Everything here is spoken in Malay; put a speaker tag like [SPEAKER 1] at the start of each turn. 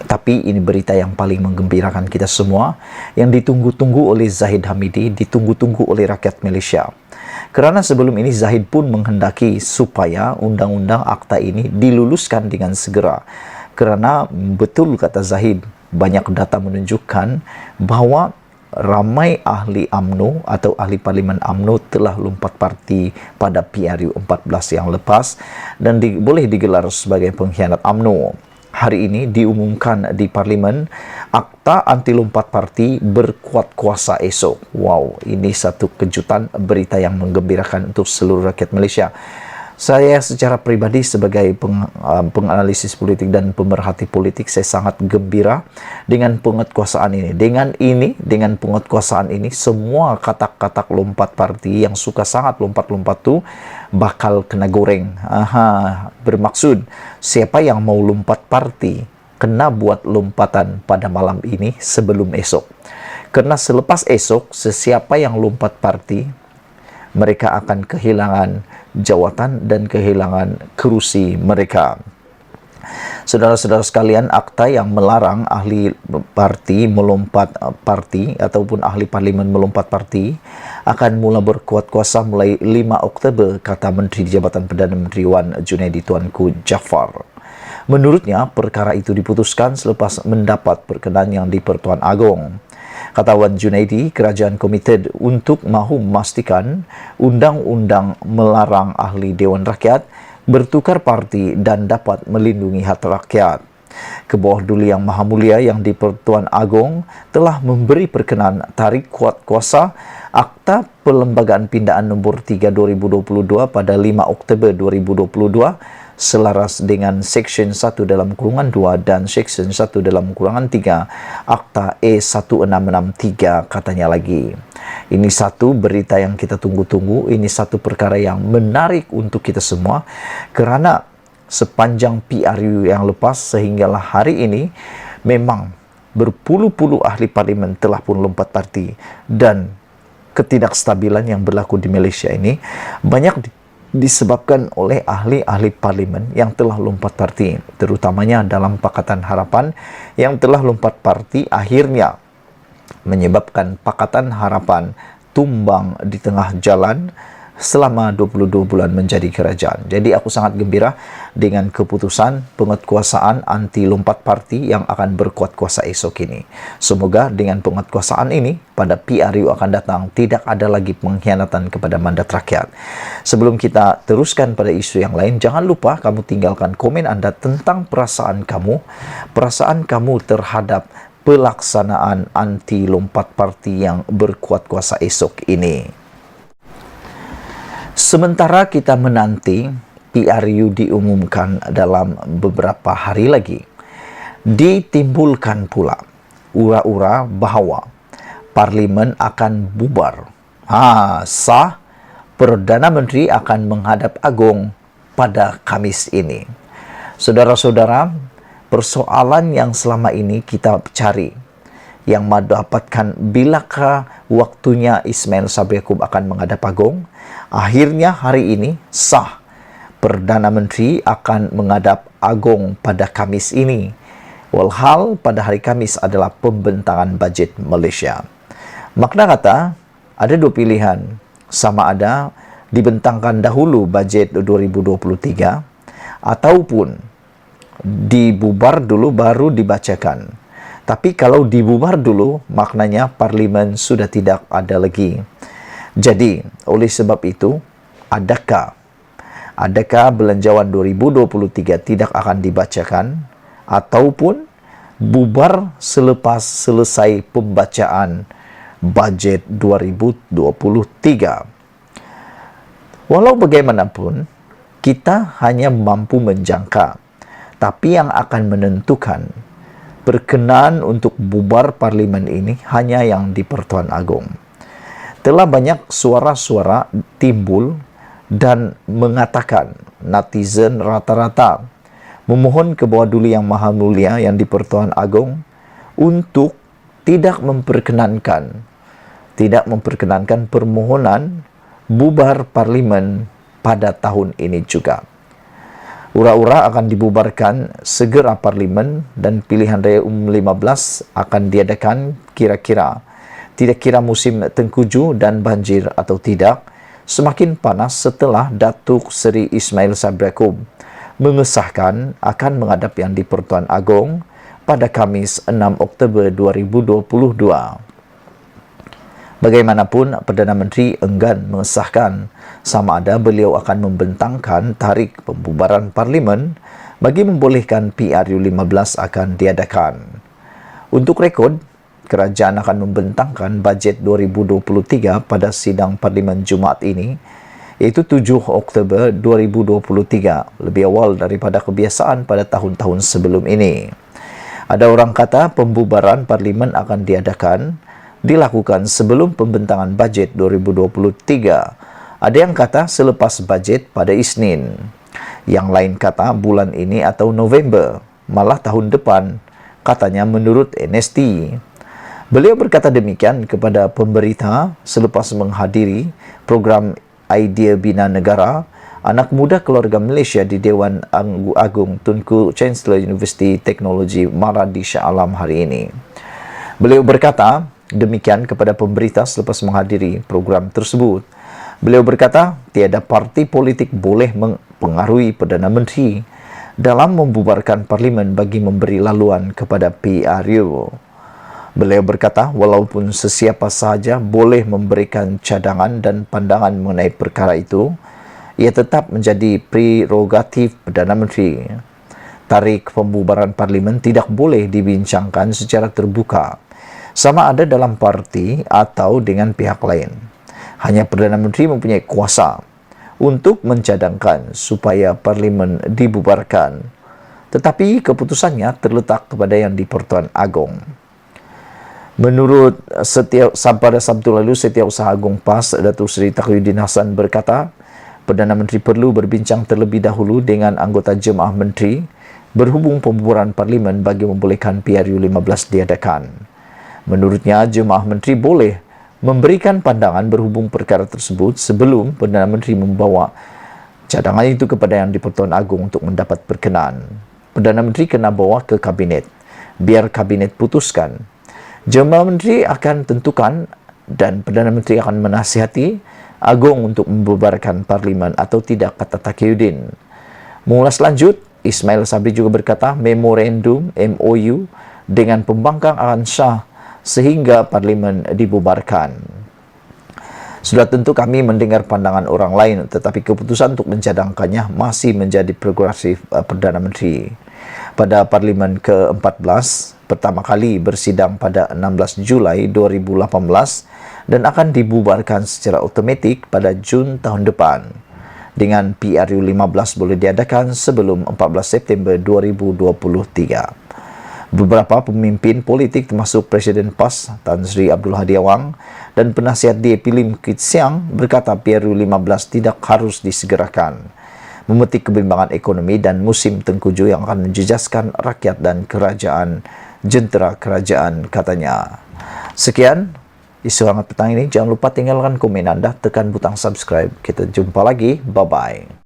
[SPEAKER 1] Tapi ini berita yang paling menggembirakan kita semua, yang ditunggu-tunggu oleh Zahid Hamidi, ditunggu-tunggu oleh rakyat Malaysia. Karena sebelum ini Zahid pun menghendaki supaya undang-undang akta ini diluluskan dengan segera. Karena betul kata Zahid, banyak data menunjukkan bahawa ramai ahli UMNO atau ahli Parlimen UMNO telah lompat parti pada PRU 14 yang lepas dan boleh digelar sebagai pengkhianat UMNO. Hari ini diumumkan di Parlimen, akta anti lompat parti berkuat kuasa esok. Wow, ini satu kejutan, berita yang menggembirakan untuk seluruh rakyat Malaysia. Saya secara pribadi sebagai penganalisis politik dan pemerhati politik, saya sangat gembira dengan penguatkuasaan ini. Dengan penguatkuasaan ini, semua katak-katak lompat parti yang suka sangat lompat-lompat tu bakal kena goreng. Bermaksud, siapa yang mau lompat parti, kena buat lompatan pada malam ini sebelum esok. Karena selepas esok, sesiapa yang lompat parti, mereka akan kehilangan jawatan dan kehilangan kerusi mereka. Saudara-saudara sekalian, akta yang melarang ahli parti melompat parti ataupun ahli parlimen melompat parti akan mula berkuat kuasa mulai 5 Oktober, kata Menteri Jabatan Perdana Menteri Wan Junaidi Tuanku Jaafar. Menurutnya, perkara itu diputuskan selepas mendapat perkenan yang di-Pertuan Agong. Kata Wan Junaidi, kerajaan komited untuk mahu memastikan undang-undang melarang ahli Dewan Rakyat bertukar parti dan dapat melindungi hak rakyat. Kebawah Duli Yang Maha Mulia yang di-Pertuan Agong telah memberi perkenan tarik kuat kuasa Akta Perlembagaan Pindaan Nombor 3 2022 pada 5 Oktober 2022 selaras dengan Seksyen 1 dalam kurungan 2 dan Seksyen 1 dalam kurungan 3 Akta E1663, katanya lagi. Ini satu berita yang kita tunggu-tunggu, ini satu perkara yang menarik untuk kita semua, kerana sepanjang PRU yang lepas sehinggalah hari ini, memang berpuluh-puluh ahli parlimen telah pun lompat parti, dan ketidakstabilan yang berlaku di Malaysia ini banyak disebabkan oleh ahli-ahli parlimen yang telah lompat parti, terutamanya dalam Pakatan Harapan yang telah lompat parti, akhirnya menyebabkan Pakatan Harapan tumbang di tengah jalan selama 22 bulan menjadi kerajaan. Jadi aku sangat gembira dengan keputusan penguatkuasaan anti lompat parti yang akan berkuat kuasa esok ini. Semoga dengan penguatkuasaan ini pada PRU akan datang tidak ada lagi pengkhianatan kepada mandat rakyat. Sebelum kita teruskan pada isu yang lain, jangan lupa kamu tinggalkan komen Anda tentang perasaan kamu terhadap pelaksanaan anti lompat parti yang berkuat kuasa esok ini. Sementara kita menanti PRU diumumkan dalam beberapa hari lagi, ditimbulkan pula ura-ura bahawa Parlimen akan bubar. Sah, Perdana Menteri akan menghadap Agong pada Khamis ini. Saudara-saudara, persoalan yang selama ini kita cari, yang mendapatkan bilakah waktunya Ismail Sabri Yaakob akan menghadap Agong, akhirnya hari ini sah, Perdana Menteri akan menghadap Agong pada Khamis ini. Walhal pada hari Khamis adalah pembentangan bajet Malaysia. Makna kata, ada dua pilihan, sama ada dibentangkan dahulu bajet 2023 ataupun dibubar dulu baru dibacakan. Tapi kalau dibubar dulu, maknanya parlimen sudah tidak ada lagi. Jadi, oleh sebab itu, adakah belanjawan 2023 tidak akan dibacakan ataupun bubar selepas selesai pembacaan bajet 2023? Walau bagaimanapun, kita hanya mampu menjangka, tapi yang akan menentukan berkenan untuk bubar parlimen ini hanya yang di-Pertuan Agong. Telah banyak suara-suara timbul dan mengatakan, netizen rata-rata memohon ke Bawah Duli Yang Maha Mulia yang di-Pertuan Agong untuk tidak memperkenankan permohonan bubar parlimen pada tahun ini juga. Ura-ura akan dibubarkan segera Parlimen dan pilihan raya umum 15 akan diadakan kira-kira. Tidak kira musim tengkujuh dan banjir atau tidak, semakin panas setelah Datuk Seri Ismail Sabri Yaakob mengesahkan akan menghadap Yang di-Pertuan Agong pada Khamis 6 Oktober 2022. Bagaimanapun, Perdana Menteri enggan mengesahkan sama ada beliau akan membentangkan tarikh pembubaran Parlimen bagi membolehkan PRU 15 akan diadakan. Untuk rekod, kerajaan akan membentangkan bajet 2023 pada sidang Parlimen Jumaat ini, iaitu 7 Oktober 2023, lebih awal daripada kebiasaan pada tahun-tahun sebelum ini. Ada orang kata pembubaran Parlimen akan dilakukan sebelum pembentangan bajet 2023. Ada yang kata selepas bajet pada Isnin. Yang lain kata bulan ini atau November, malah tahun depan, katanya menurut NST. Beliau berkata demikian kepada pemberita selepas menghadiri program Idea Bina Negara anak muda keluarga Malaysia di Dewan Agung Tunku Chancellor Universiti Teknologi Maradi Shah Alam hari ini. Beliau berkata demikian kepada pemberita selepas menghadiri program tersebut. Beliau berkata, tiada parti politik boleh mempengaruhi Perdana Menteri dalam membubarkan Parlimen bagi memberi laluan kepada PRU. Beliau berkata, walaupun sesiapa sahaja boleh memberikan cadangan dan pandangan mengenai perkara itu, ia tetap menjadi prerogatif Perdana Menteri. Tarikh pembubaran Parlimen tidak boleh dibincangkan secara terbuka, sama ada dalam parti atau dengan pihak lain. Hanya Perdana Menteri mempunyai kuasa untuk mencadangkan supaya Parlimen dibubarkan. Tetapi keputusannya terletak kepada Yang di-Pertuan Agong. Menurut pada Sabtu lalu, Setiausaha Agung PAS, Datuk Seri Taqiyuddin Hassan berkata, Perdana Menteri perlu berbincang terlebih dahulu dengan anggota Jemaah Menteri berhubung pembubaran Parlimen bagi membolehkan PRU 15 diadakan. Menurutnya, Jemaah Menteri boleh memberikan pandangan berhubung perkara tersebut sebelum Perdana Menteri membawa cadangan itu kepada Yang di-Pertuan Agong untuk mendapat perkenaan. Perdana Menteri kena bawa ke Kabinet, biar Kabinet putuskan. Jemaah Menteri akan tentukan dan Perdana Menteri akan menasihati Agong untuk membubarkan Parlimen atau tidak, kata Taqiyuddin. Mengulas lanjut, Ismail Sabri juga berkata memorandum MOU dengan pembangkang akan sah sehingga Parlimen dibubarkan. Sudah tentu kami mendengar pandangan orang lain, tetapi keputusan untuk mencadangkannya masih menjadi prerogatif Perdana Menteri. Pada Parlimen ke-14, pertama kali bersidang pada 16 Julai 2018 dan akan dibubarkan secara otomatik pada Jun tahun depan. Dengan PRU 15 boleh diadakan sebelum 14 September 2023. Beberapa pemimpin politik termasuk Presiden PAS Tan Sri Abdul Hadi Awang dan penasihat DAP Lim Kit Siang berkata PRU 15 tidak harus disegerakan, memetik kebimbangan ekonomi dan musim tengkujuh yang akan menjejaskan rakyat dan kerajaan jentera kerajaan, katanya. Sekian isu hangat petang ini. Jangan lupa tinggalkan komen Anda, tekan butang subscribe. Kita jumpa lagi. Bye-bye.